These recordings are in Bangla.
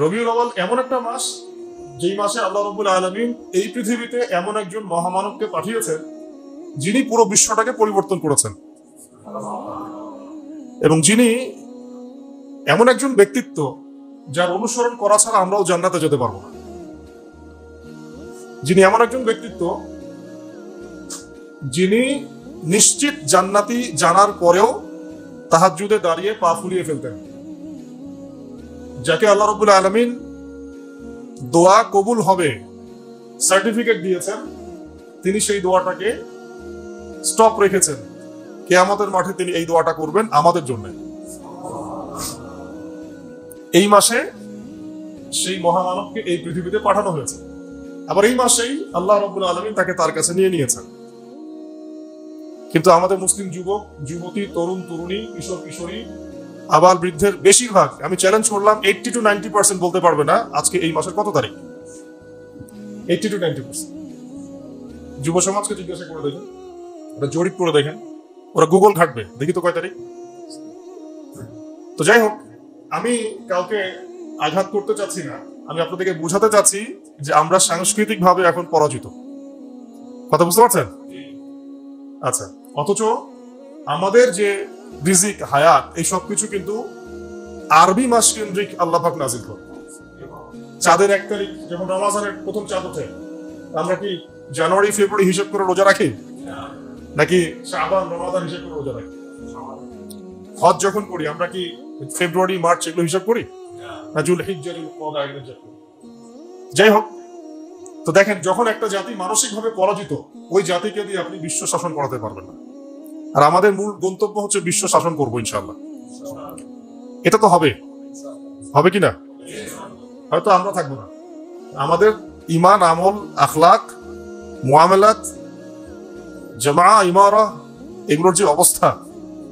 রবিউল আউয়াল এমন একটা মাস, যেই মাসে আল্লাহ রাব্বুল আলামিন এই পৃথিবীতে এমন একজন মহামানবকে পাঠিয়েছেন যিনি পুরো বিশ্বটাকে পরিবর্তন করেছেন, এবং যিনি এমন একজন ব্যক্তিত্ব যার অনুসরণ করা ছাড়া আমরাও জান্নাতে যেতে পারবো না। যিনি এমন একজন ব্যক্তিত্ব যিনি নিশ্চিত জান্নাতি জানার পরেও তাহাজ্জুদে দাঁড়িয়ে পা ফুলিয়ে ফেলতেন, যাকে আল্লাহ রাব্বুল আলামিন দোয়া কবুল হবে সার্টিফিকেট দিয়েছেন, তিনি সেই দোয়াটাকে স্টপ রেখেছেন। কিয়ামতের মাঠে তিনি এই দোয়াটা করবেন আমাদের জন্য। এই মাসে সেই মহামানবকে এই পৃথিবীতে পাঠানো হয়েছে, আবার এই মাসেই আল্লাহ রাব্বুল আলামিন তাকে তার কাছে নিয়ে নিয়েছেন। কিন্তু আমাদের মুসলিম যুবক যুবতী, তরুণ তরুণী, কিশোর কিশোরী, আবার বৃদ্ধের বেশিরভাগ, আমি চ্যালেঞ্জ করলাম 80 to 90% বলতে পারবে না আজকে এই মাসের কত তারিখ। 80 to 90% যুব সমাজকে জিজ্ঞাসা করে দেখেন, ওরা জরিপ করে দেখেন, ওরা গুগল ঘাটবে, দেখি তো কয় তারিখ। তো যাই হোক, আমি কাউকে আঘাত করতে চাচ্ছি না, আমি আপনাদেরকে বোঝাতে চাচ্ছি যে আমরা সাংস্কৃতিক ভাবে এখন পরাজিত। কথা বুঝতে পারছেন? আচ্ছা, অথচ আমাদের যে রিজিক, হায়াত, এই সবকিছু কিন্তু আরবি মাস কেন্দ্রিক আল্লাহ পাক নাজিল করে। চাঁদের 1 তারিখ যখন রমজানের প্রথম চাঁদ ওঠে, আমরা কি জানুয়ারি ফেব্রুয়ারি হিসাব করে রোজা রাখি, নাকি শাবান রমাদান হিসাব করে রোজা রাখি? হজ যখন করি আমরা কি ফেব্রুয়ারি মার্চ এগুলো হিসাব করি, না যুলহিজ্জা কদা এগুলো হিসাব করি? যাই হোক, তো দেখেন, যখন একটা জাতি মানসিক ভাবে পরাজিত, ওই জাতিকে দিয়ে আপনি বিশ্ব শাসন করাতে পারবেন না। আর আমাদের মূল গন্তব্য হচ্ছে বিশ্ব শাসন করবো ইনশাআল্লাহ। এটা তো হবে, হবে কিনা? হয়তো আমরা থাকবো না, আমাদের ইমান, আমল, আখলাক, মুআমালাত, জামা, ইমারা, এগুলোর যে অবস্থা,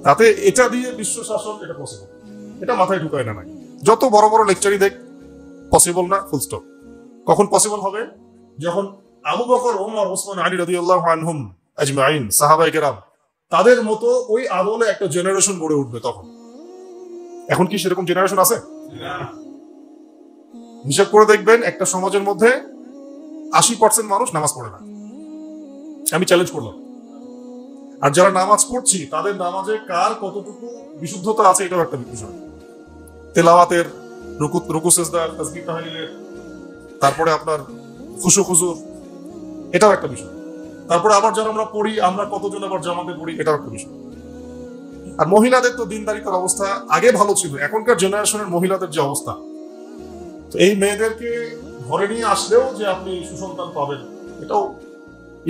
তাতে এটা দিয়ে বিশ্ব শাসন এটা পসিবল। এটা মাথায় ঢুকায় না। যত বড় বড় লেকচারই দেখ, পসিবল না, ফুল স্টপ। কখন পসিবল হবে? যখন আবু বকর, ওমর, ওসমান, আলী রাদিয়াল্লাহু আনহুম আজমাইন, সাহাবায়ে কেরাম, তাদের মতো ওই আদলে একটা জেনারেশন গড়ে উঠবে তখন। এখন কি সেরকম জেনারেশন আছে? হিসাব করে দেখবেন, একটা সমাজের মধ্যে 80% মানুষ নামাজ পড়ে না। আমি চ্যালেঞ্জ করলাম। আর যারা নামাজ পড়ছি, তাদের নামাজে কার কতটুকু বিশুদ্ধতা আছে, এটাও একটা বিষয়। তেলাওয়াতের, রুকু সিজদার, তাসবিহ তাহলিলের, তারপরে আপনার খুশু খুজুর, এটাও একটা বিষয়। তারপরে আবার যারা আমরা পড়ি, আমরা কতজন আবার জামাতে পড়ি, এটাও একটা বিষয়। আর মহিলাদের তো দিনদারিতার অবস্থা আগে ভালো ছিল, এখনকার জেনারেশনের মহিলাদের যে অবস্থা, তো এই মেয়েদেরকে ঘরে নিয়ে আসলেও যে আপনি সুসন্তান পাবেন, এটাও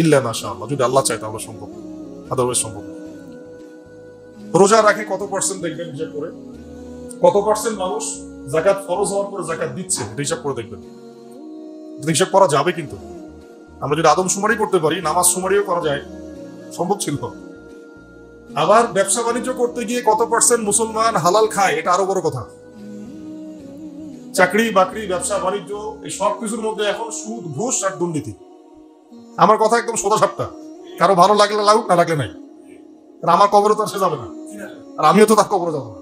ইল্লা মাশাআল্লাহ, যদি আল্লাহ চায় তাহলে সম্ভব, আদারওয়াইজ সম্ভব। রোজা রাখে কত পার্সেন্ট দেখবেন হিসাব করে, কত পার্সেন্ট মানুষ যাকাত ফরজ হওয়ার পরে যাকাত দিচ্ছে, হিসাব করে দেখবেন। হিসাব করা যাবে, কিন্তু আমরা যদি আদমশুমারি করতে পারি, নামাজ শুমারিও করা যায়, সম্ভব ছিল। আবার ব্যবসা বাণিজ্য করতে গিয়ে কত পার্সেন্ট মুসলমান হালাল খায়, এটা আরো বড় কথা। চাকরি বাকরি, ব্যবসা বাণিজ্য, এই সব কিছুর মধ্যে এখন সুদ, ঘুষ আর দুর্নীতি। আমার কথা একদম সোজা সাপটা, কারো ভালো লাগলে লাগুক, না লাগলে নাই। আমার কবরে তো আর সে যাবে না, আর আমিও তো তার কবরে যাবো না।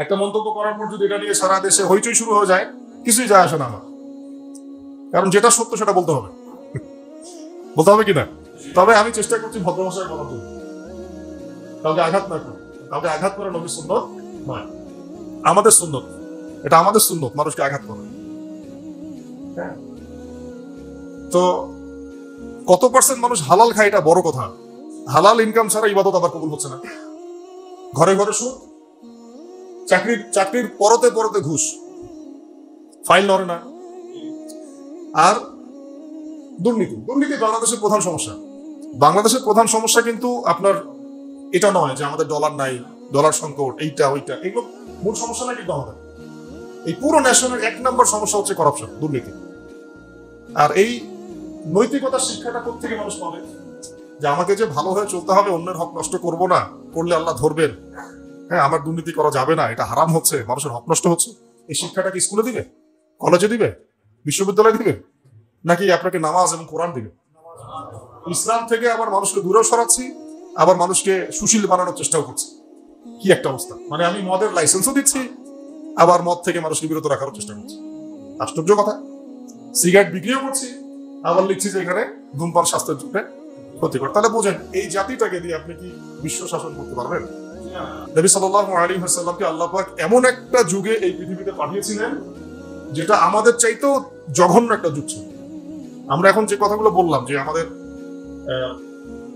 একটা মন্তব্য করার পর যদি এটা নিয়ে সারা দেশে হইচই শুরু হয়ে যায়, কিছুই যায় আসে না আমার। কারণ যেটা সত্য সেটা বলতে হবে, বলতে হবে কিনা। তবে আমি চেষ্টা করছি ভদ্র ভাষায় বলার জন্য, কাউকে আঘাত না করে। কাউকে আঘাত করা নবীর সুন্নত নয়, আমাদের সুন্নত। এটা আমাদের সুন্নত, মানুষকে আঘাত করে। তো কত পার্সেন্ট মানুষ হালাল খায়, এটা বড় কথা। হালাল ইনকাম ছাড়া ইবাদত আবার কবুল হচ্ছে না। ঘরে ঘরে সুদ, চাকরির পরতে পরতে ঘুষ, ফাইল নড়ে না। আর দুর্নীতি বাংলাদেশের প্রধান সমস্যা। বাংলাদেশের প্রধান সমস্যা কিন্তু আপনার এটা নয় যে আমাদের ডলার নাই, ডলার সংকট, এইটা ওইটা, এগুলো মূল সমস্যা না। কিন্তু আমাদের এই পুরো ন্যাশনের 1 নম্বর সমস্যা হচ্ছে করাপশন, দুর্নীতি। আর এই নৈতিকতার শিক্ষাটা কোত্থেকে মানুষ পাবে? যে আমাকে যে ভালো হয়ে চলতে হবে, অন্যের হক নষ্ট করবো না, করলে আল্লাহ ধরবেন, হ্যাঁ আমার দুর্নীতি করা যাবে না, এটা হারাম হচ্ছে, মানুষের হক নষ্ট হচ্ছে। এই শিক্ষাটা কি স্কুলে দিবে, কলেজে দিবে, বিশ্ববিদ্যালয়ে দিবে, নাকি আপনাকে নামাজ এবং কোরআন দিবে? ইসলাম থেকে আবার মানুষকে দূরেও সরাচ্ছি, আবার মানুষকে সুশীল বানানোর চেষ্টাও করছি। কি একটা অবস্থা! মানে আমি মদের লাইসেন্সও দিচ্ছি, আবার মদ থেকে মানুষকে বিরত রাখার চেষ্টা করছি। আশ্চর্য কথা, সিগারেট বিক্রিও করছি, আবার লিখছি যে এখানে ধূমপান স্বাস্থ্যের জন্য ক্ষতিকর। তাহলে বোঝেন এই জাতিটাকে দিয়ে আপনি কি বিশ্ব শাসন করতে পারবেন? নবী সাল্লাল্লাহু আলাইহি ওয়াসাল্লামকে আল্লাহ পাক এমন একটা যুগে এই পৃথিবীতে পাঠিয়েছিলেন যেটা আমাদের চাইতেও জঘন্য একটা যুগ ছিল। আমরা এখন যে কথাগুলো বললাম যে আমাদের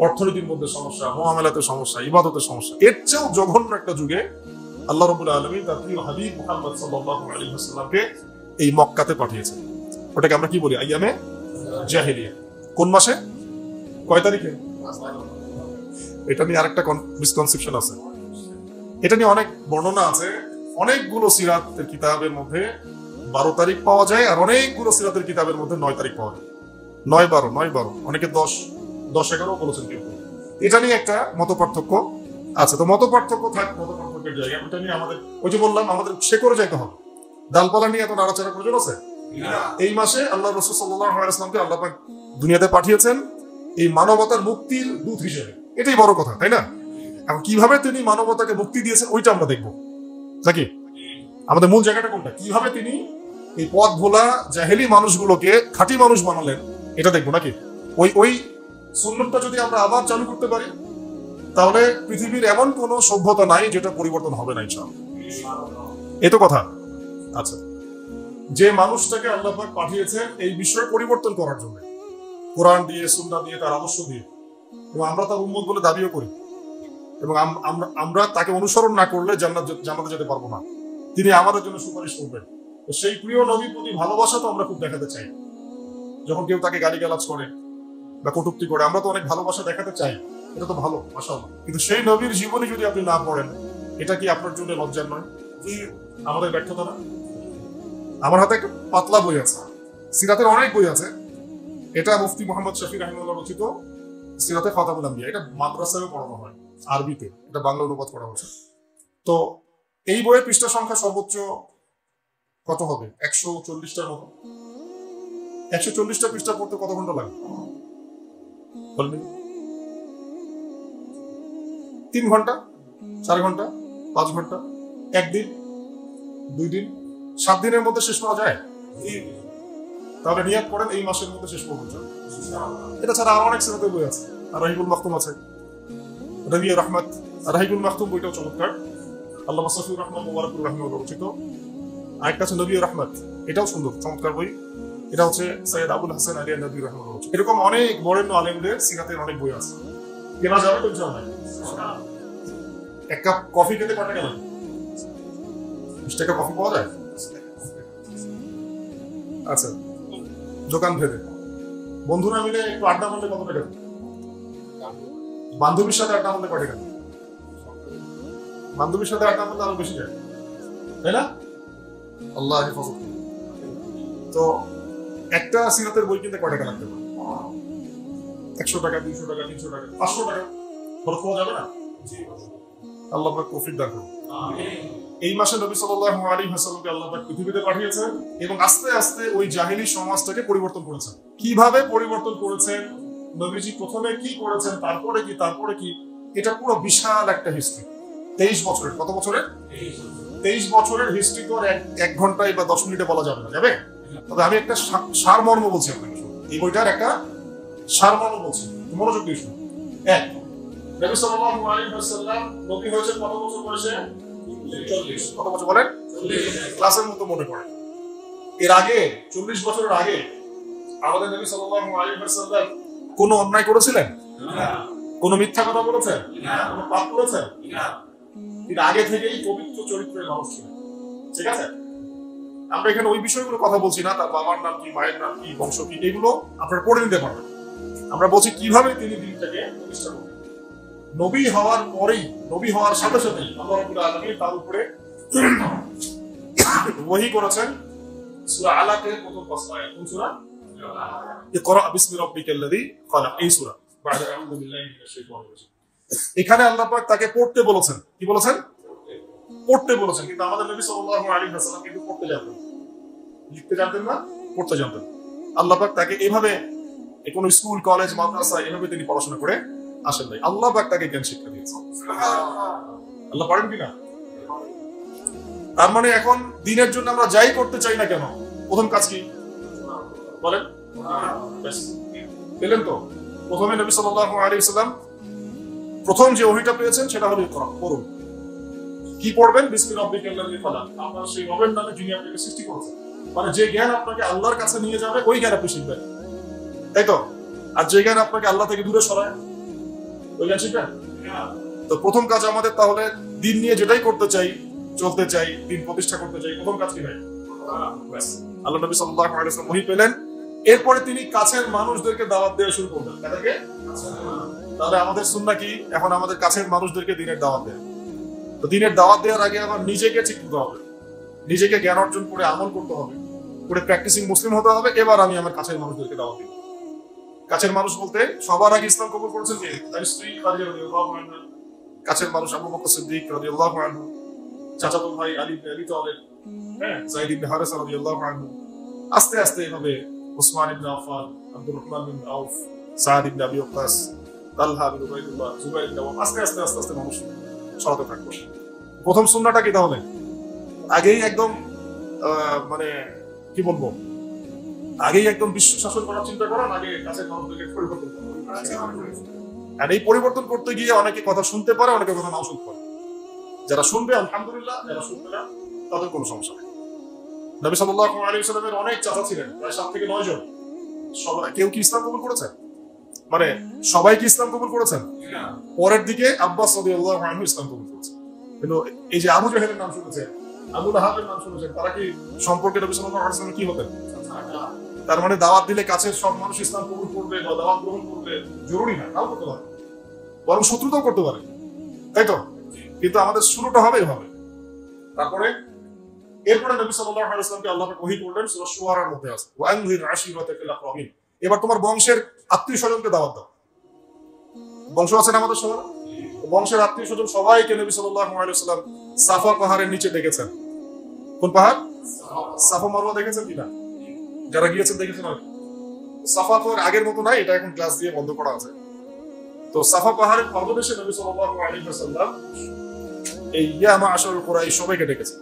অর্থনীতির মধ্যে সমস্যা, মুআমালাতে সমস্যা, ইবাদতের সমস্যা, এর চেয়েও জঘন্য একটা যুগে আল্লাহ রাব্বুল আলামিন তার প্রিয় হাবিব মুহাম্মদ সাল্লাল্লাহু আলাইহি ওয়াসাল্লামকে এই মক্কাতে পাঠিয়েছেন। ওটাকে আমরা কি বলি? আইয়ামে জাহেলিয়া। কোন মাসে, কয় তারিখে? এটা নিয়ে আরেকটা মিসকনসেপশন আছে, এটা নিয়ে অনেক বর্ণনা আছে। অনেকগুলো সিরাতের কিতাবের মধ্যে 12 তারিখ পাওয়া যায়, আর অনেকগুলো সিরাতের কিতাবের মধ্যে 9 তারিখ পাওয়া যায়। 9-12, অনেকে 10-11 বলেছেন। কিন্তু এটা নিয়ে একটা মত পার্থক্য আছে। তো মত পার্থক্য থাক, মত পার্থক্যের জায়গা, ওটা নিয়ে আমাদের ওই যে বললাম আমাদের শেকড়ে যাইতে হবে। ডালপালা নিয়ে এত নাড়াচাড়া প্রয়োজন আছে? এই মাসে আল্লাহ রাসূল সাল্লাল্লাহু আলাইহি ওয়াসাল্লামকে আল্লাহ পাক দুনিয়াতে পাঠিয়েছেন এই মানবতার মুক্তির দূত হিসেবে। এটাই বড় কথা, তাই না? এখন কিভাবে তিনি মানবতাকে মুক্তি দিয়েছেন ওইটা আমরা দেখবো নাকি? আমাদের মূল জায়গাটা কোনটা? কিভাবে তিনি এই পথ ভোলা জাহেলি মানুষগুলোকে খাঁটি মানুষ বানালেন, এটা দেখবো নাকি? ওই সুন্নতটা যদি আমরা আবার চালু করতে পারি তাহলে পৃথিবীর এমন কোন সভ্যতা নাই যেটা পরিবর্তন হবে না ইনশাআল্লাহ। এ তো কথা। আচ্ছা, যে মানুষটাকে আল্লাহ পাক পাঠিয়েছেন এই বিষয় পরিবর্তন করার জন্য, কোরআন দিয়ে, সুন্নাহ দিয়ে, তার আদর্শ দিয়ে, এবং আমরা তার উম্মত বলে দাবিও করি, এবং আমরা তাকে অনুসরণ না করলে জান্নাতে যেতে পারবো না। তিনি আমাদের জন্য সুপারিশ করবেন। তো সেই প্রিয় নবীর প্রতি ভালোবাসা তো আমরা খুব দেখাতে চাই। যখন কেউ তাকে গালিগালাজ করে বা কটূক্তি করে, আমরা তো অনেক ভালোবাসা দেখাতে চাই, এটা তো ভালো, মাশাআল্লাহ। কিন্তু সেই নবীর জীবনী যদি আপনি না পড়েন, এটা কি আপনার জন্য লজ্জার নয়? আমাদের ব্যর্থতা না? আমার হাতে একটা পাতলা বই আছে, সিরাতের অনেক বই আছে। এটা মুফতি মোহাম্মদ শফি রাহিমাহুল্লাহ রচিত সিরাতে খাতামুল আম্বিয়া। এটা মাদ্রাসায়ও পড়ানো হয় আরবিতে, এটা বাংলা অনুবাদ করা হয়েছে। তো এই বইয়ের পৃষ্ঠা সংখ্যা সর্বোচ্চ কত হবে? 140টার মতো। 140টা পৃষ্ঠা পড়তে কত ঘন্টা লাগে? 3 ঘন্টা, 4 ঘন্টা, 5 ঘন্টা, একদিন, 2 দিন, 7 দিনের মধ্যে শেষ করা যায়? তাহলে নিয়াত করেন এই মাসের মধ্যে শেষ করবো। এটা ছাড়া আরো অনেক সিরাতের বই আছে। আর রাহিবুল মাখতুম আছে, রবিউর রহমত। রাহিবুল মাখতুম বইটাও চমৎকার, আল্লামা সফিউর রহমান মুবারকুর রাহিমাহুল্লাহ রচিত। আরেকটা আছে নবিউর রহমত, এটাও সুন্দর, চমৎকার বই। এটা হচ্ছে সৈয়দ আবুল হাসান আলী নবী রাহিমাহুল্লাহ রচিত। এরকম অনেক বরেণ্য আলেমদের সিরাতের অনেক বই আছে, কেনা যাবে তো ইনশাআল্লাহ। এক কাপ কফি খেতে কত টাকা লাগে? 20 টাকা কফি পাওয়া যায়? আচ্ছা, দোকান ভেদে বন্ধুরা মিলে একটু আড্ডা মারলে কত টাকা? বান্ধবীর সাথে আড্ডা মারলে কত টাকা? বান্ধবীর সাথে আড্ডা মারলে আরো বেশি যায়, তাই না? আল্লাহ হেফাজত। তো একটা সিরাতের বই কিনতে কত টাকা লাগতে পারে? 100 টাকা, 200 টাকা, 300 টাকা, 500 টাকা খরচ করা যাবে না? আল্লাহ পাক তৌফিক দান করুন। এই মাসে নবী সাল্লাল্লাহু আলাইহি ওয়াসাল্লামকে আল্লাহ পাক পৃথিবীতে পাঠিয়েছেন এবং আস্তে আস্তে ওই জাহেলি সমাজটাকে পরিবর্তন করেছেন। কিভাবে পরিবর্তন করেছেন, নবীজি প্রথমে কি করেছেন, তারপরে কি, এটা পুরো বিশাল একটা হিস্ট্রি। 23 বছরের, কত বছরের? 23 বছরের হিস্ট্রি তো এক ঘন্টায় বা 10 মিনিটে বলা যাবে না, যাবে? তবে আমি একটা সারমর্ম বলছি আপনাকে, এই বইটার একটা সারমর্ম বলছি, মনোযোগ দিয়ে শুনুন। এক, নবী সাল্লাল্লাহু আলাইহি ওয়াসাল্লাম নবী হয়েছেন কত বছর বয়সে? 40। কত বছর বলেন? 40। ক্লাসের মতো মনে পড়ে। এর আগে 40 বছরের আগে আমাদের নবী সাল্লাল্লাহু আলাইহি ওয়াসাল্লাম কোন অন্যায় করেছিলেন? না। কোন মিথ্যা কথা বলেছেন? না। কোন পাপ করেছেন? না। এর আগে থেকেই পবিত্র চরিত্রের মানুষ ছিলেন, ঠিক আছে? আমরা এখানে ওই বিষয়গুলো কথা বলছি না, তার বাবার নাম কি, মায়ের নাম কি, বংশ কি, এগুলো আপনারা পড়ে নিতে পারবেন। আমরা বলছি কিভাবে তিনি দিনটাকে প্রতিষ্ঠা করলেন। নবী হওয়ার পরেই, নবী হওয়ার সাথে সাথেই আল্লাহ রাব্বুল আলামিন তার উপরে ওহী করেছেন সূরা আলাকের প্রথম 5 আয়াত। কোন সূরা? ইকরা বিসমি রাব্বিকাল্লাযী খালাক, এই সূরা। বা'দা আউযু বিল্লাহি মিনাশ শাইতানির রাজীম। এখানে আল্লাহ পাক তাকে পড়তে বলেছেন। কি বলেছেন? পড়তে বলেছেন। কিন্তু আমাদের নবী সাল্লাল্লাহু আলাইহি ওয়াসাল্লাম কিন্তু পড়তে জানতেন, লিখতে জানতেন না, পড়তে জানতেন। আল্লাহ পাক তাকে এইভাবে কোন স্কুল, কলেজ, মাদ্রাসা এভাবে তিনি পড়াশোনা করে আসেন নাই। আল্লাহ পাক তাকে জ্ঞান শিক্ষা দিয়েছেন। আল্লাহ পারেন কিনা? তার মানে এখন দিনের জন্য আমরা যাই করতে চাই না কেন, প্রথম কাজ কি বলেন? পেলেন তো? প্রথমে নবী সাল্লাল্লাহু আলাইহি ওয়াসাল্লাম প্রথম যে ওহীটা পেয়েছেন সেটা হলো ইকরা, পড়ুন। কি পড়বেন? বিসমি রাব্বিকাল্লাযী খালাক, আপনার সেই রবের নামে যিনি আপনাকে সৃষ্টি করেছেন। মানে যে জ্ঞান আপনাকে আল্লাহর কাছে নিয়ে যাবে ওই জ্ঞান আপনি শিখবেন, তাই তো? আর যে জ্ঞান আপনাকে আল্লাহ থেকে দূরে সরায় ওই জ্ঞান শিখবেন। তো প্রথম কাজ আমাদের তাহলে দিন নিয়ে যেটাই করতে চাই, চলতে চাই, দিন প্রতিষ্ঠা করতে চাই, প্রথম কাজ কি ভাই? আল্লাহ নবী সাল্লাল্লাহু আলাইহি ওয়াসাল্লাম ওহী পেলেন, এরপরে তিনি কাছের মানুষদেরকে দাওয়াত দেওয়া শুরু করলেন। তাদেরকে, তাহলে আমাদের সুন্নাহ কি? এখন আমাদের কাছের মানুষদেরকে দিনের দাওয়াত দেয়া। তো দিনের দাওয়াত দেওয়ার আগে আবার নিজেকে ঠিক হতে হবে, নিজেকে জ্ঞান অর্জন করে আমল করতে হবে, করে প্র্যাকটিসিং মুসলিম হতে হবে। এবার আমি আমার কাছের মানুষদেরকে দাওয়াত দিব। কাছের মানুষ বলতে সবার আগে ইসলাম কবুল করেছেন কে? তার স্ত্রী খাদিজা রাদিয়াল্লাহু আনহা, কাছের মানুষ আবু বকর সিদ্দিক রাদিয়াল্লাহু আনহু, চাচাতো ভাই আলী ইবনে আবি তালেব, হ্যাঁ, যায়েদ ইবনে হারেসা রাদিয়াল্লাহু আনহু, আস্তে আস্তে এভাবে উসমান ইবনে আফফান, আব্দুর রহমান বিন আউফ, সাদ ইবনে আবি ওয়াক্কাস, তালহা বিন উবাইদুল্লাহ, জুবাইর ইবনে আওয়াম, আস্তে আস্তে আস্তে আস্তে মানুষ সরাতে থাকলো। প্রথম সুন্নাহটা কি তাহলে? আগেই একদম মানে কি বলবো, আগেই একদম বিশ্ব শাসন করার চিন্তা করেন, আগে কাছের মানুষদেরকে পরিবর্তন করুন। আর এই পরিবর্তন করতে গিয়ে অনেকে কথা শুনতে পারে, অনেকে কথা নাও শুনতে পারে। যারা শুনবে আলহামদুলিল্লাহ, যারা শুনবে না তাদের কোনো সমস্যা নেই। নবী সাল্লাল্লাহু আলাইহি ওয়াসাল্লামের অনেক চাচা ছিলেন, প্রায় 7 থেকে 9 জন। সবাই, কেউ কি ইসলাম কবুল করেছেন? মানে সবাই কি ইসলাম কবুল করেছেন? পরের দিকে আব্বাস রাদিয়াল্লাহু আনহু ইসলাম কবুল করেছেন। কিন্তু এই যে আবু জাহেলের নাম শুনেছেন, আবু লাহাবের নাম শুনেছেন, তারা কি সম্পর্কে নবী সাল্লাল্লাহু আলাইহি ওয়াসাল্লাম কি হতেন? তার মানে দাওয়াত দিলে কাছের সব মানুষ ইসলাম কবুল করবে বা দাওয়াত গ্রহণ করবে জরুরি না, নাও করতে পারে, বরং শত্রুতাও করতে পারে, তাই তো? কিন্তু আমাদের শুরুটা হবে এভাবে। তারপরে এরপরে নবী সাল্লাল্লাহু আলাইহি ওয়াসাল্লামকে আল্লাহ পাক ওহী করলেন, সূরা শুআরার মধ্যে আছে ওয়া আনযির আশীরাতাকাল আকরাবিন। এবার তোমার বংশের আত্মীয় স্বজনকে দাওয়াত দাও। বংশ আছে না আমাদের সবার? বংশের আত্মীয় স্বজন সবাইকে নবী সাল্লাল্লাহু আলাইহি ওয়াসাল্লাম সাফা পাহাড়ের নিচে ডেকেছেন। কোন পাহাড়? সাফা মারওয়া দেখেছেন কিনা? যারা গিয়েছেন দেখেছেন। সাফা তো আগের মতো নাই, এটা এখন গ্লাস দিয়ে বন্ধ করা আছে। তো সাফা পাহাড়ের পাদদেশে নবী সাল্লাল্লাহু আলাইহি ওয়াসাল্লাম এই ইয়া মা'আশারুল কুরাইশ সবাইকে ডেকেছেন।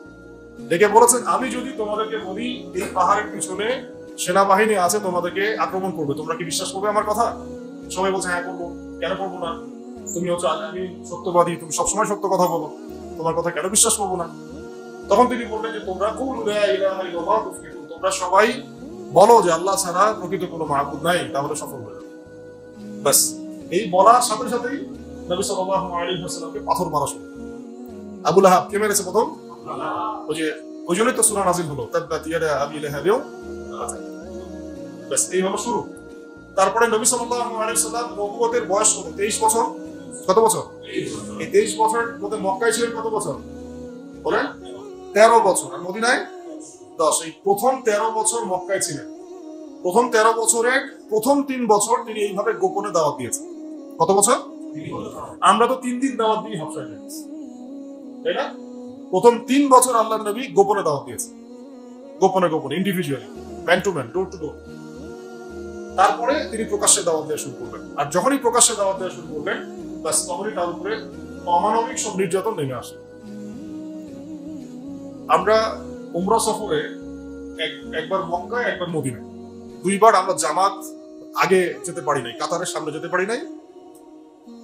ডেকে বলেছেন, আমি যদি তোমাদেরকে বলি এই পাহাড়ের পিছনে সেনাবাহিনী আছে, তোমাদেরকে আক্রমণ করবে, তোমরা কি বিশ্বাস করবে আমার কথা? সবাই বলছে হ্যাঁ করবো। কেন করবো না? তুমি হচ্ছে আমি সত্যবাদী, তুমি সবসময় সত্য কথা বলো, তোমার কথা কেন বিশ্বাস করবো না? তখন তিনি বললেন যে তোমরা কুলু লা ইলাহা ইল্লাল্লাহ তুফলিহুন, তোমরা সবাই বলো যে আল্লাহ ছাড়া প্রকৃত কোনো মাবুদ নাই, তাহলে সফল হয়ে যাবে। বাস এই বলার সাথে সাথেই নবী সাল্লাল্লাহু আলাইহি ওয়াসাল্লামকে পাথর মারা শুরু। আবু লাহাব কে মেরেছে প্রথম? ওই জন্যই তো সূরা নাযিল হলো, তাব্বাত ইয়াদা আবি লাহাব। বাস এই হলো শুরু। তারপরে নবী সাল্লাল্লাহু আলাইহি ওয়াসাল্লাম নবুয়তের বয়স হলো 23 বছর। কত বছর? এই 23 বছর মধ্যে মক্কায় ছিলেন কত বছর বলেন? 13 বছর। আর মদিনায় 10। এই প্রথম 13 বছর মক্কায় ছিলেন। প্রথম 13 বছরের প্রথম 3 বছর তিনি এইভাবে গোপনে দাওয়াত দিয়েছেন। কত বছর? আমরা তো 3 দিন দাওয়াত দিই হাফসায়, তাই না? প্রথম 3 বছর আল্লাহর নবী গোপনে দাওয়াত দিয়েছেন, গোপনে গোপনে, individually, man to man, door to door. তারপরে তিনি প্রকাশ্যে দাওয়াত দেওয়া শুরু করবেন। আর যখনই প্রকাশ্যে দাওয়াত দেওয়া শুরু করবেন, বাস তখনই তার উপরে অমানবিক সব নির্যাতন নেমে আসে। আমরা উমরা সফরে একবার মক্কায়, একবার মদিনায়, 2 বার আমরা জামাত আগে যেতে পারি নাই, কাতারের সামনে যেতে পারি নাই।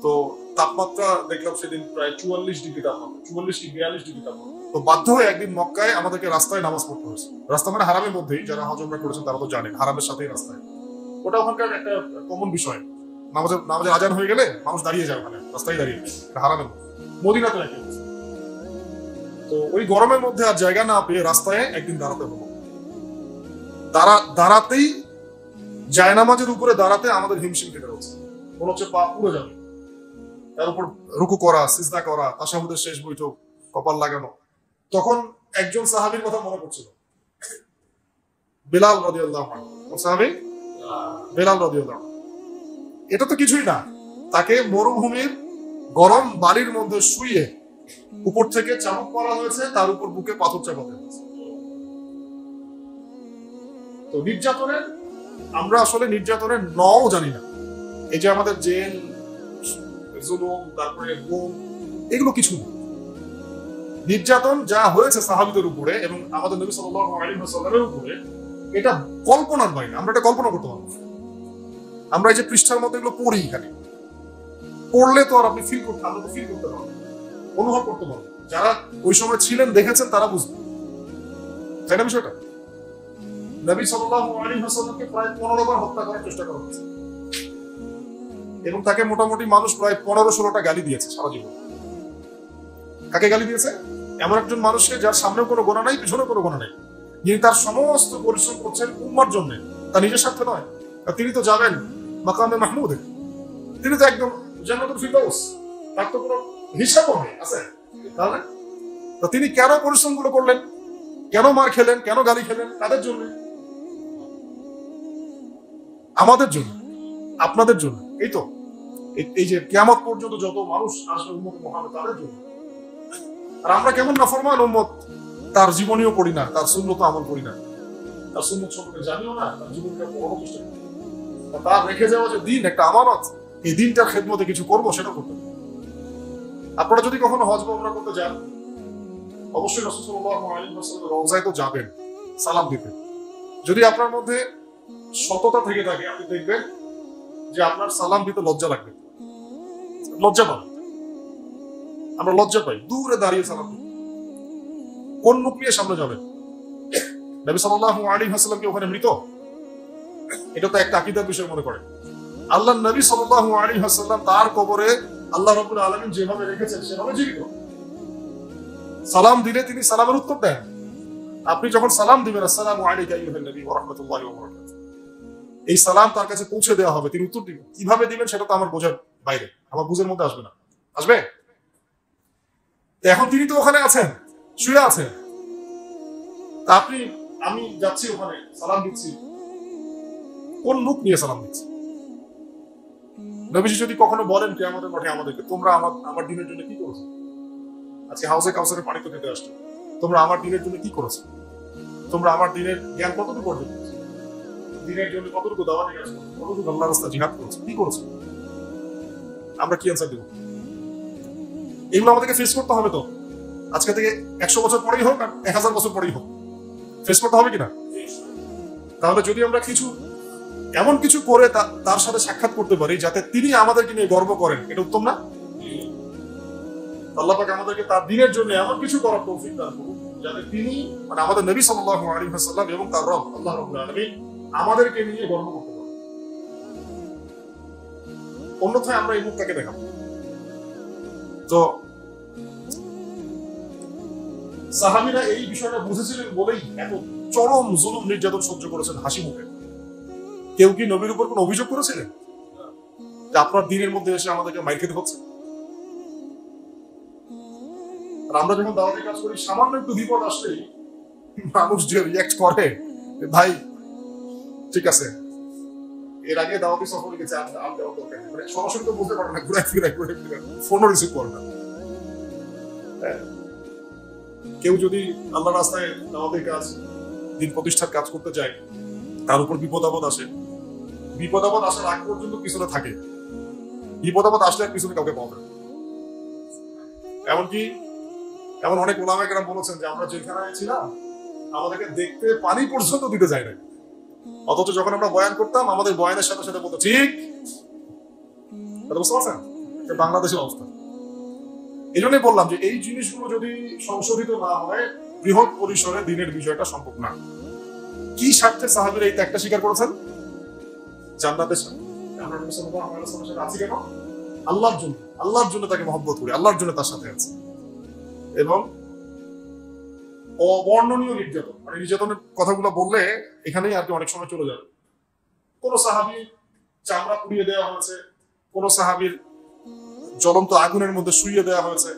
তো তাপমাত্রা দেখলাম সেদিন প্রায় 44 ডিগ্রি তাপমাত্রা, 44 কি 42 ডিগ্রি তাপমাত্রা। তো বাধ্য হয়ে একদিন মক্কায় আমাদেরকে রাস্তায় নামাজ পড়তে হয়েছে। রাস্তা মানে হারামের মধ্যেই, যারা হজ উমরা করেছেন তারা তো জানেন হারামের সাথেই রাস্তায়। ওটা ওখানকার একটা কমন বিষয়। নামাজের আজান হয়ে গেলে মানুষ দাঁড়িয়ে যায়, ওখানে রাস্তায় দাঁড়িয়ে, হারামের মধ্যে। মদিনাতে একই। তো ওই গরমের মধ্যে আর জায়গা না পেয়ে রাস্তায় একদিন দাঁড়াতে হলো। দাঁড়াতেই জায়নামাজের উপরে দাঁড়াতে আমাদের হিমশিম খেতে হচ্ছে, মনে হচ্ছে পা পুড়ে যাবে। তার উপর রুকু করা, সিজদা করা, তাশাহুদের শেষ বৈঠক, কপাল লাগানো। তখন একজন সাহাবীর কথা মনে পড়ছিল, বেলাল রাদিয়াল্লাহু আনহু। কোন সাহাবী? বেলাল রাদিয়াল্লাহু আনহু। এটা তো কিছুই না, তাকে মরুভূমির গরম বালির মধ্যে শুইয়ে উপর থেকে চাবুক মারা হয়েছে, তার উপর বুকে পাথর চাপাতে হয়েছে। তো নির্যাতনের, আমরা আসলে নির্যাতনের নও জানি না। এই যে আমাদের জেল, জুলুম, তারপরে গুম, এগুলো কিছু না। নির্যাতন যা হয়েছে সাহাবীদের উপরে এবং আমাদের নবী সাল্লাল্লাহু আলাইহি ওয়াসাল্লামের উপরে, এটা কল্পনার বাইরে। আমরা এটা কল্পনা করতে পারবো না। আমরা এই যে পৃষ্ঠার মধ্যে এগুলো পড়ি, এখানে পড়লে তো আর আপনি ফিল করতে, আমরা তো ফিল করতে পারবো, অনুভব করতে পারবো। যারা ওই সময় ছিলেন, দেখেছেন, তারা বুঝবেন, তাই না বিষয়টা? নবী সাল্লাল্লাহু আলাইহি ওয়াসাল্লামকে প্রায় 15 বার হত্যা করার চেষ্টা করা হয়েছে এবং তাকে মোটামুটি মানুষ প্রায় 15-16টা গালি দিয়েছে সারা জীবন। কাকে গালি দিয়েছে? এমন একজন মানুষকে যার সামনেও কোনো গোনা নাই, পিছনেও কোনো গোনা নাই, যিনি তার সমস্ত পরিশ্রম করছেন উম্মার জন্য, তার নিজের স্বার্থে নয়। আর তিনি তো যাবেন মাকামে মাহমুদে, তিনি তো একদম জান্নাতুল ফিরদাউস, তার তো কোনো হিসাবও নেই, আছে? তাহলে তো তিনি কেন পরিশ্রম গুলো করলেন, কেন মার খেলেন, কেন গালি খেলেন? তাদের জন্য, আমাদের জন্য, আপনাদের জন্য। এই তো এই যে কিয়ামত পর্যন্ত যত মানুষ আসবে উম্মত মুহাম্মদ, তাদের জন্য। আর আমরা কেমন নাফরমান উম্মত, তার জীবনীও পড়ি না, তার সুন্নত আমল করি না, তার সুন্নত সম্পর্কে জানিও না, তার জীবনকে পড়ানোর চেষ্টা করি। তার রেখে যাওয়া যে দিন, একটা আমানত, এই দিনটার খেদমতে কিছু করবো, সেটা করতে হবে। আপনারা যদি কখনো হজ বা উমরা করতে যান, অবশ্যই রাসূল সাল্লাল্লাহু আলাইহি ওয়াসাল্লামের রওজায় তো যাবেন সালাম দিতে। যদি আপনার মধ্যে সততা থেকে থাকে, আপনি দেখবেন যে আপনার সালাম দিতে লজ্জা লাগবে, লজ্জা পাবেন। আমরা লজ্জা পাই, দূরে দাঁড়িয়ে সালাম দিই। কোন মুখ নিয়ে সামনে যাবেন? নবী সাল্লাল্লাহু আলাইহি ওয়াসাল্লাম কি ওখানে মৃত? এটা তো একটা আকীদার বিষয় মনে করে। আল্লাহর নবী সাল্লাল্লাহু আলাইহি ওয়াসাল্লাম তার কবরে আল্লাহ রাব্বুল আলামিন যেভাবে রেখেছেন সেভাবে জীবিত। সালাম দিলে তিনি সালামের উত্তর দেন। আপনি যখন সালাম দিবেন, আসসালামু আলাইকা আইয়ুহান নবী ওয়া রাহমাতুল্লাহি ওয়া বারাকাতুহু, এই সালাম তার কাছে পৌঁছে দেওয়া হবে, তিনি উত্তর দিবেন। কিভাবে দিবেন সেটা তো আমার বোঝার বাইরে, আমার বুঝের মধ্যে আসবে না। আসবে? এখন তিনি তো ওখানে আছেন, শুয়ে আছেন, তা আমি যাচ্ছি ওখানে, সালাম দিচ্ছি, কোন মুখ নিয়ে সালাম দিচ্ছি? নবীজি যদি কখনো বলেন কিয়ামতের মাঠে আমাদেরকে, তোমরা আমার দিনের জন্য কি করেছো? আজকে হাউসে কাউসারের পানি তো দিতে আসছো, তোমরা আমার দিনের জন্য কি করেছো? তোমরা আমার দিনের জ্ঞান কতটুকু অর্জন করেছো? দিনের জন্য কতটুকু দাওয়াতি কাজ করেছো? কতটুকু আল্লাহর রাস্তায় জিহাদ করেছো? কি করেছো? আমরা কি অ্যান্সার দেব? এগুলো আমাদেরকে ফেস করতে হবে। তো আজকে থেকে 100 বছর পরেই হোক আর 1000 বছর পরেই হোক, ফেস করতে হবে কিনা? তাহলে যদি আমরা এমন কিছু করে তার সাথে সাক্ষাৎ করতে পারি যাতে তিনি আমাদেরকে নিয়ে গর্ব করেন, এটা উত্তম না? আল্লাহ পাক আমাদেরকে তার দিনের জন্য এমন কিছু করার তৌফিক দান করুন যাতে তিনি, মানে আমাদের নবী সাল্লাল্লাহু আলাইহি ওয়াসাল্লাম এবং তার রব আল্লাহ রাব্বুল আলামিন আমাদেরকে নিয়ে গর্ব করতে পারেন। অন্যথায় আমরা এই মুখটাকে দেখাবো। তো সাহাবীরা এই বিষয়টা বুঝেছিলেন বলেই এত চরম জুলুম নির্যাতন সহ্য করেছেন হাসি মুখে। কেউ কি নবীর উপর কোনো অভিযোগ করেছিলেন যে আপনার দিনের মধ্যে এসে আমাদেরকে মাইর খেতে হচ্ছে? আর আমরা যখন দাওয়াতের কাজ করি, সামান্য একটু বিপদ আসলেই মানুষ যে রিঅ্যাক্ট করে, ভাই ঠিক আছে, এর আগে দাওয়াতি সফরে গেছে, আর দেওয়ার দরকার নেই, মানে সরাসরি তো বলতে পারে না, ঘুরে ফিরে ফোনও রিসিভ করে না। কেউ যদি আল্লাহ রাস্তায় দাওয়াতের কাজ, দিন প্রতিষ্ঠার কাজ করতে চায়, তার উপর বিপদ আপদ আসে, বিপদ আপদ আসার আগ পর্যন্ত পিছনে থাকে, বিপদ আপদ আসলে আর পিছনে কাউকে পাবে না। এমনকি এমন অনেক ওলামায়ে কেরাম বলেছেন যে আমরা যেখানে ছিলাম আমাদেরকে দেখতে পানি পর্যন্ত দিতে যায় না, অথচ যখন আমরা বয়ান করতাম আমাদের বয়ানের সাথে সাথে বলতো ঠিক। বুঝতে পারছেন বাংলাদেশের অবস্থা? এই জন্যই বললাম যে এই জিনিসগুলো যদি সংশোধিত না হয়, বৃহৎ পরিসরে দিনের বিষয়টা সম্ভব না। কি স্বার্থে সাহাবীরা এই ত্যাগটা স্বীকার করেছেন? জান্নাতের স্বার্থে। আমরা নবী সাল্লাল্লাহু আলাইহি ওয়াসাল্লামের সাথে আছি কেন? আল্লাহর জন্য। আল্লাহর জন্য তাকে মহব্বত করি, আল্লাহর জন্য তার সাথে আছি। এবং অবর্ণনীয় নির্যাতন, মানে নির্যাতনের কথাগুলো বললে এখানেই আর কি অনেক সময় চলে যাবে। কোন সাহাবীর চামড়া পুড়িয়ে দেওয়া হয়েছে, কোন সাহাবীর জ্বলন্ত আগুনের মধ্যে শুইয়ে দেওয়া হয়েছে,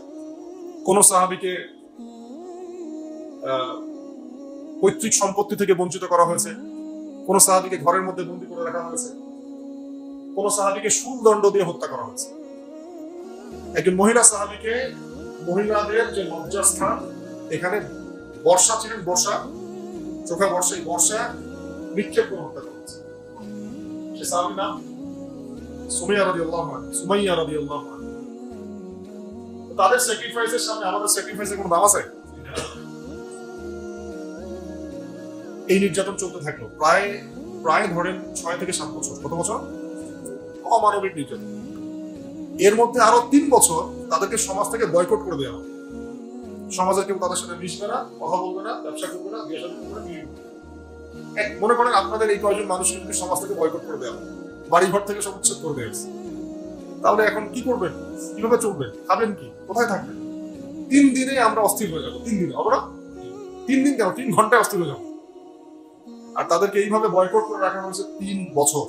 কোন সাহাবীকে পৈতৃক সম্পত্তি থেকে বঞ্চিত করা হয়েছে, কোন সাহাবীকে ঘরের মধ্যে বন্দী করে রাখা হয়েছে, কোন সাহাবীকে শুলদণ্ড দিয়ে হত্যা করা হয়েছে। একজন মহিলা সাহাবীকে, মহিলাদের যে লজ্জাস্থান, এখানে বর্ষা ছিলেন, বর্ষা, চোখে বর্ষা, এই বর্ষা নিক্ষেপ করে হত্যা করা হয়েছে। সে সাহাবীর নাম সুমাইয়া রাদিয়াল্লাহু আনহা। সুমাইয়া রাদিয়াল্লাহু আনহা তাদের স্যাক্রিফাইসের সামনে আমাদের স্যাক্রিফাইসের কোনো দাম আছে? এই নির্যাতন চলতে থাকলো প্রায় প্রায় ধরেন 6 থেকে 7 বছর। কত বছর? অমানবিক নির্যাতন। এর মধ্যে আরো 3 বছর তাদেরকে সমাজ থেকে বয়কট করে দেওয়া হবে। সমাজের কেউ তাদের সাথে মিশবে না, কথা বলবে না, ব্যবসা করবে না, বিয়ে শাদী করবে না। মনে করেন আপনাদের এই কয়েকজন মানুষকে যদি সমাজ থেকে বয়কট করে দেওয়া, বাড়ি ঘর থেকে সব উচ্ছেদ করে দেওয়া, তাহলে এখন কি করবেন? কিভাবে চলবেন? খাবেন কি? কোথায় থাকবেন? 3 দিনে আমরা অস্থির হয়ে যাবো। 3 দিনে হবে না? 3 দিন কেন, 3 ঘন্টায় অস্থির হয়ে যাবো। আর তাদেরকে এইভাবে বয়কট করে রাখা হয়েছে 3 বছর।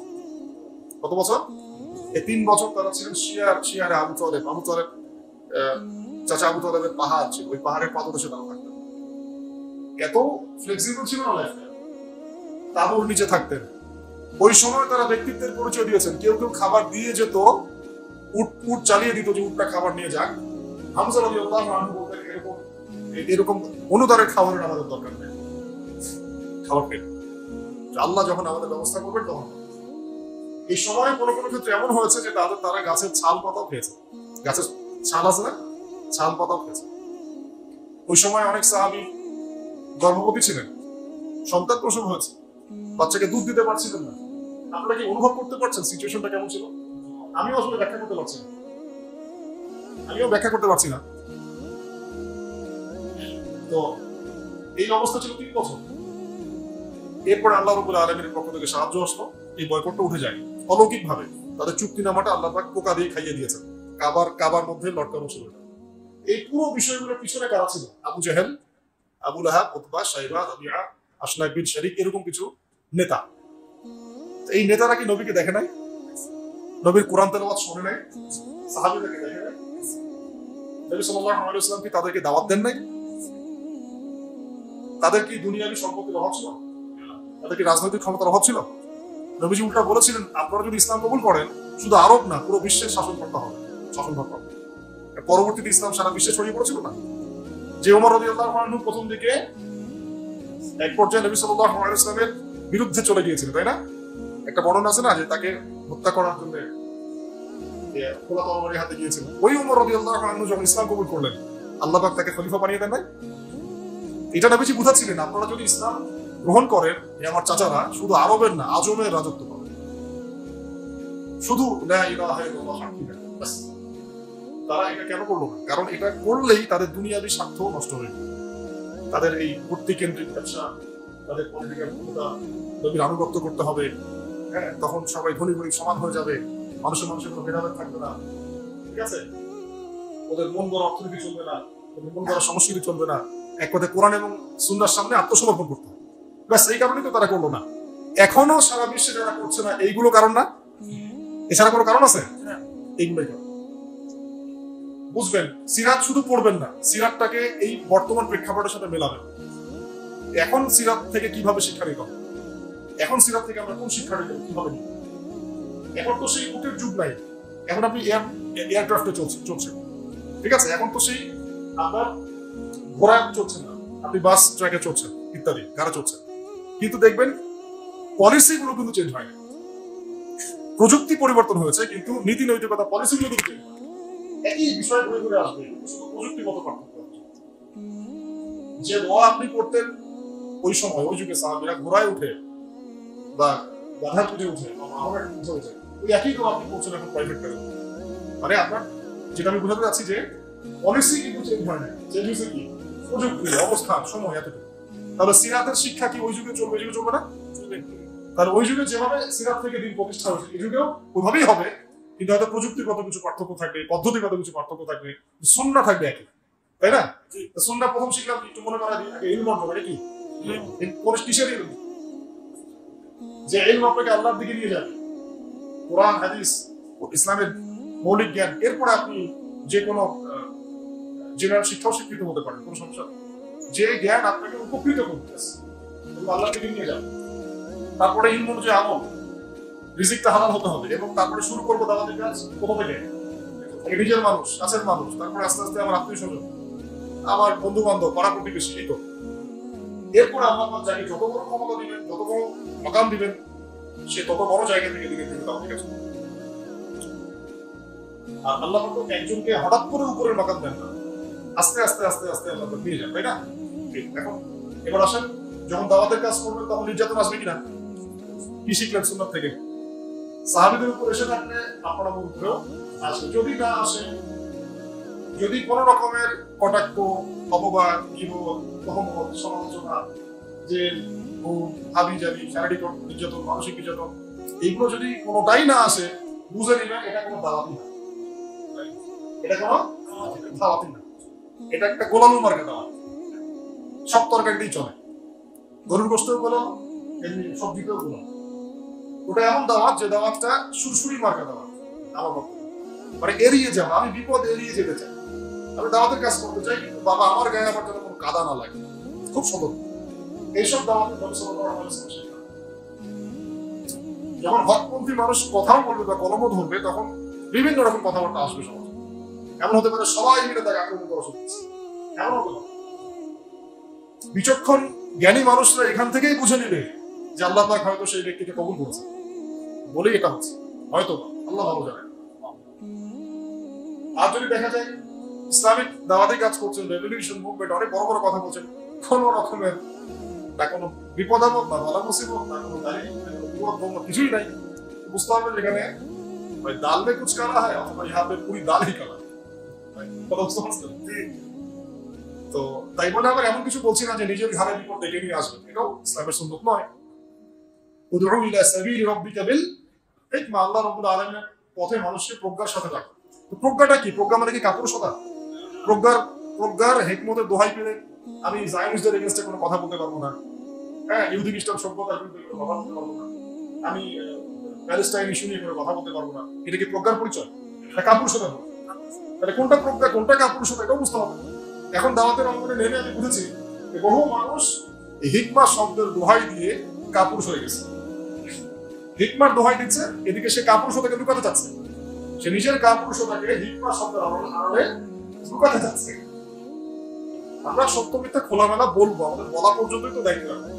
কত বছর? এই 3 বছর তারা ছিলেন শিয়ারে আবু তালেব। চাচা আবু তালেবের পাহাড় ছিল, ওই পাহাড়ের পাদদেশে তারা থাকতেন। এত ফ্লেক্সিবল ছিল না লাইফটা। তাঁবুর নিচে থাকতেন। ওই সময় তারা ব্যক্তিত্বের পরিচয় দিয়েছেন। কেউ কেউ খাবার দিয়ে যেত, উট চালিয়ে দিত যে উটটা খাবার নিয়ে যাক। হামজা রাদিয়াল্লাহু আনহু বলতেন এরকম অনুদারের খাবারের আমাদের দরকার নেই, খাবার পেন, আল্লাহ যখন আমাদের ব্যবস্থা করবেন তখন। এই সময় কোনো কোনো ক্ষেত্রে এমন হয়েছে যে তারা গাছের ছাল পাতাও খেয়েছে। গাছের ছাল আছে না, ছাল পাতাও খেয়েছে। ওই সময় অনেক সাহাবী গর্ভবতী ছিলেন, সন্তান প্রসব হয়েছে, বাচ্চাকে দুধ দিতে পারছিলেন না। আপনারা কি অনুভব করতে পারছেন সিচুয়েশনটা কেমন ছিল? আমিও আসলে ব্যাখ্যা করতে পারছি না, তো এই অবস্থা ছিল 3 বছর। এরপরে আল্লাহ রাব্বুল আলামিনের পক্ষ থেকে সাহায্য আসলো, এই বয়কটটা উঠে যায় অলৌকিক ভাবে। তাদের চুক্তিনামাটা আল্লাহ পাক পোকা দিয়ে খাইয়ে দিয়েছেন, কাবার মধ্যে লটকানো ছিল। এই পুরো বিষয়গুলোর পিছনে কারা ছিল? আবু জাহেল, আবু লাহাব, উতবা, শাইবা, রাবিয়া, আসনা বিন শারিক, এরকম কিছু নেতা। এই নেতারা কি নবীকে দেখে নাই? নবীর কোরআন তেলাওয়াত শুনে নাই? সাহাবীদেরকে দেখে নাই? নবী সাল্লাল্লাহু আলাইহি ওয়াসাল্লাম কি তাদেরকে দাওয়াত দেন নাই? তাদের কি দুনিয়াবী সম্পত্তির অভাব ছিল? তাদের কি রাজনৈতিক ক্ষমতার অভাব ছিল? নবীজি উল্টা বলেছিলেন, আপনারা যদি ইসলাম কবুল করেন, শুধু আরব না, পুরো বিশ্বের শাসন করতে হবে, শাসন করতে হবে। পরবর্তীতে ইসলাম সারা বিশ্বে ছড়িয়ে পড়েছিল না? যে ওমর রাদিয়াল্লাহু আনহু প্রথম দিকে এক পর্যায়ে নবী সাল্লাল্লাহু আলাইহি ওয়াসাল্লামের বিরুদ্ধে চলে গিয়েছিল, তাই না? একটা বর্ণনা আছে না যে তাকে হত্যা করার জন্য খোলা তরবারি হাতে গিয়েছিল। ওই ওমর রাদিয়াল্লাহু আনহু যখন ইসলাম কবুল করলেন, আল্লাহ পাক তাকে খলিফা বানিয়ে দেন নাই? এটা নবীজি বুঝাচ্ছিলেন, আপনারা যদি ইসলাম গ্রহণ করেন, আমার চাচারা শুধু আরবের না, আজমের রাজত্ব পাবে। শুধু লা ইলাহা ইল্লাল্লাহ বাস। তারা এটা কেন করলো না? কারণ এটা করলেই তাদের দুনিয়াবী স্বার্থ নষ্ট হয়ে যাবে। তাদের এই ভর্তি কেন্দ্রিক ব্যবসা, তাদের পলিটিক্যাল ক্ষমতা, নবীর আনুগত্য করতে হবে। হ্যাঁ, তখন সবাই ধনী গরিব সমান হয়ে যাবে, মানুষের কোনো ভেদাভেদ থাকবে না। ঠিক আছে? ওদের মন গড়া অর্থনীতি চলবে না, ওদের মন গড়া সংস্কৃতি চলবে না। এক কথায় কোরআন এবং সুন্নাহর সামনে আত্মসমর্পণ করতে হবে। ব্যাস, এই কারণেই তো তারা করলো না। এখনো সারা বিশ্বে যারা করছে না, এইগুলো কারণ না? এছাড়া কোনো কারণ আছে? এইগুলোই কারণ। বুঝবেন, সিরাত শুধু পড়বেন না, সিরাতটাকে এই বর্তমান প্রেক্ষাপটের সাথে মেলাবেন। এখন সিরাত থেকে কিভাবে শিক্ষা নিতে হবে, এখন সিরাত থেকে আমরা কোন শিক্ষা নিতে কিভাবে নিব? এখন তো সেই উটের যুগ নাই, এখন আপনি এয়ারক্রাফটে চলছেন। ঠিক আছে? এখন তো সেই আপনার ঘোড়ায় চলছেন না, আপনি বাস ট্র্যাকে চলছেন, ইত্যাদি গাড়ি চলছেন। কিন্তু দেখবেন পলিসি গুলো কিন্তু চেঞ্জ হয় না। প্রযুক্তি পরিবর্তন হয়েছে, কিন্তু নীতি নৈতিকতা পলিসি গুলো কিন্তু চেঞ্জ হয়। একই বিষয় ঘুরে ঘুরে আসবে, শুধু প্রযুক্তিগত পার্থক্য। যে দোয়া আপনি করতেন ওই সময়, ওই যুগে সাহাবীরা ঘোড়ায় উঠে বা গাধার পিঠে উঠে বা মাহরের পিঠে উঠে, ওই একই দোয়া আপনি করছেন এখন প্রাইভেট কারে। মানে আপনার, যেটা আমি বোঝাতে চাচ্ছি যে পলিসি কিন্তু চেঞ্জ হয় না, চেঞ্জ হয়েছে কি প্রযুক্তি, অবস্থান, সময়, এতটুকু। তাহলে সিরাতের শিক্ষা কি ওই যুগে চলবে, এই যুগে চলবে না? তাহলে ওই যুগে যেভাবে সিরাত থেকে দিন প্রতিষ্ঠা হয়েছে, এই যুগেও ওইভাবেই হবে, কিন্তু হয়তো প্রযুক্তিগত কিছু পার্থক্য থাকবে, পদ্ধতিগত কিছু পার্থক্য থাকবে, সুন্নাহ থাকবে একই, তাই না? সুন্নাহ প্রথম শিখলাম একটু মনে করা দিই, আগে ইলম অর্জন, এটা কি কোন কিসের ইলম? যে ইলম আপনাকে আল্লাহর দিকে নিয়ে যাবে, কোরআন হাদিস ইসলামের মৌলিক জ্ঞান। এরপরে আপনি যে কোনো জেনারেল শিক্ষাও শিক্ষিত হতে পারেন, কোনো সমস্যা। যে জ্ঞান আপনাকে উপকৃত করতেছে, আল্লাহর দিকে নিয়ে যাবে। তারপরে ইলম অনুযায়ী আমল, রিজিকটা হালাল হতে হবে, এবং তারপরে শুরু করবো দাওয়াতের কাজ কোথা থেকে? নিজের মানুষ, কাছের মানুষ, তারপরে আস্তে আস্তে আমার আত্মীয় স্বজন, আমার বন্ধু বান্ধব, পাড়া প্রতিবেশী, এই তো। এরপরে আল্লাহ যাকে যত বড় ক্ষমতা দিবেন, যত বড় মকাম দিবেন, সে তত বড় জায়গা থেকে দিকে দাওয়াতের কাজ। আর আল্লাহ পাক একজনকে হঠাৎ করে উপরের মাকাম দেন না, আস্তে আস্তে আস্তে আস্তে আল্লাহ পাক নিয়ে যান, তাই না? এখন এবার আসেন, যখন দাওয়াতের কাজ করবেন তখন নির্যাতন আসবে কিনা? কি শিখলেন সুন্নাত থেকে? সাহাবীদের উপর এসে থাকলে আপনার উপরেও আসে। যদি না আসে, যদি কোন রকমের কটাক্ষ, অপবাদ, গীবত, তহমত, সমালোচনা, জেল, ঘুম, হাবি-জাবি, শারীরিক নির্যাতন, মানসিক নির্যাতন, এইগুলো যদি কোনোটাই না আসে, বুঝে নিবেন এটা কোনো দাওয়াতি না, এটা কোনো দাওয়াতি না, এটা একটা গোলামি মার্কা দাওয়াত। সব তরকারিতেই চলে, গরুর গোশতেও গোলাম, এমনি সবজিতেও গোলাম। ওটা এমন দাওয়াত যে দাওয়াতটা সুরসুরি মার্কা দাওয়াত। আমার পক্ষে মানে এড়িয়ে যাবো, আমি বিপদ এড়িয়ে যেতে চাই, আমি দাওয়াতের কাজ করতে চাই, কিন্তু বাবা আমার গায়ে আমার যেন কোনো কাদা না লাগে, খুব সতর্ক। এইসব দাওয়াতের যখন হকপন্থী মানুষ কথাও বলবে বা কলমও ধরবে, তখন বিভিন্ন রকম কথাবার্তা আসবে সমাজে। এমন হতে পারে সবাই মিলে তাকে আক্রমণ করা শুরু করছে, এমন হতে পারে। বিচক্ষণ জ্ঞানী মানুষরা এখান থেকেই বুঝে নিবে যে আল্লাহ পাক হয়তো সেই ব্যক্তিকে কবুল করেছে বলেই এটা হচ্ছে, হয়তো আল্লাহ ভালো জানেন। আর যদি দেখা যায় ইসলামিক দাওয়াতি কাজ করছেন, রেভলিউশন মুভমেন্ট, অনেক বড় বড় কথা বলছেন, কোন রকমের না কোনো বিপদ আপদ না বালা মুসিবত না কোনো কিছুই নাই, বুঝতে হবে যেখানে ভাই দাল মে কুছ কালা হয় অথবা ইহা পে পুরি দাল হি কালা। তো তাই বলে আবার এমন কিছু বলছি না যে নিজের ঘাড়ে বিপদ ডেকে নিয়ে আসবেন, এটাও ইসলামের সুন্নাত নয়। উদউ ইলা সাবিলি রাব্বিকা বিল হিকমা, আল্লাহ রাব্বুল আলামিনের পথে মানুষকে প্রজ্ঞার সাথে রাখে। তো প্রজ্ঞাটা কি? প্রজ্ঞা মানে কি কাপুরুষতা? প্রজ্ঞার হিকমতের দোহাই পেলে আমি জায়নিস্টদের এগেইনস্টে কোনো কথা বলতে পারবো না, হ্যাঁ, ইহুদি খ্রিস্টান সভ্যতার বিরুদ্ধে কোনো কথা বলতে পারবো না, আমি প্যালেস্টাইন ইস্যু নিয়ে কোনো কথা বলতে পারবো না। এটা কি প্রজ্ঞার পরিচয়? এটা কাপুরুষতা হবে। তাহলে কোনটা প্রজ্ঞা কোনটা কাপুরুষতা এটাও বুঝতে হবে। এখন দাওয়াতের অঙ্গনে নেমে আমি বুঝেছি যে বহু মানুষ হিকমা শব্দের দোহাই দিয়ে কাপুরুষ হয়ে গেছে। হিকমার দোহাই দিচ্ছে, এদিকে সে কাপুরুষতাকে লুকাতে চাচ্ছে, সে নিজের কাপুরুষতাকে হিকমা শব্দের আড়ালে লুকাতে চাচ্ছে। আমরা সত্য মিথ্যা খোলামেলা বলবো, আমাদের বলা পর্যন্তই তো দায়িত্ব রাখবো।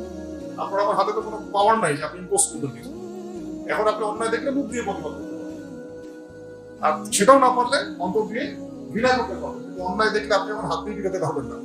আপনার আমার হাতে তো কোনো পাওয়ার নাই যে আপনি ইম্পোজ করবেন কিছু। এখন আপনি অন্যায় দেখলে মুখ দিয়ে প্রতিবাদ করতে পারবেন, আর সেটাও না পারলে অন্তর দিয়ে ঘৃণা করতে পারবেন, কিন্তু অন্যায় দেখলে আপনি আমার হাত দিয়ে ফিরাতে পারবেন না।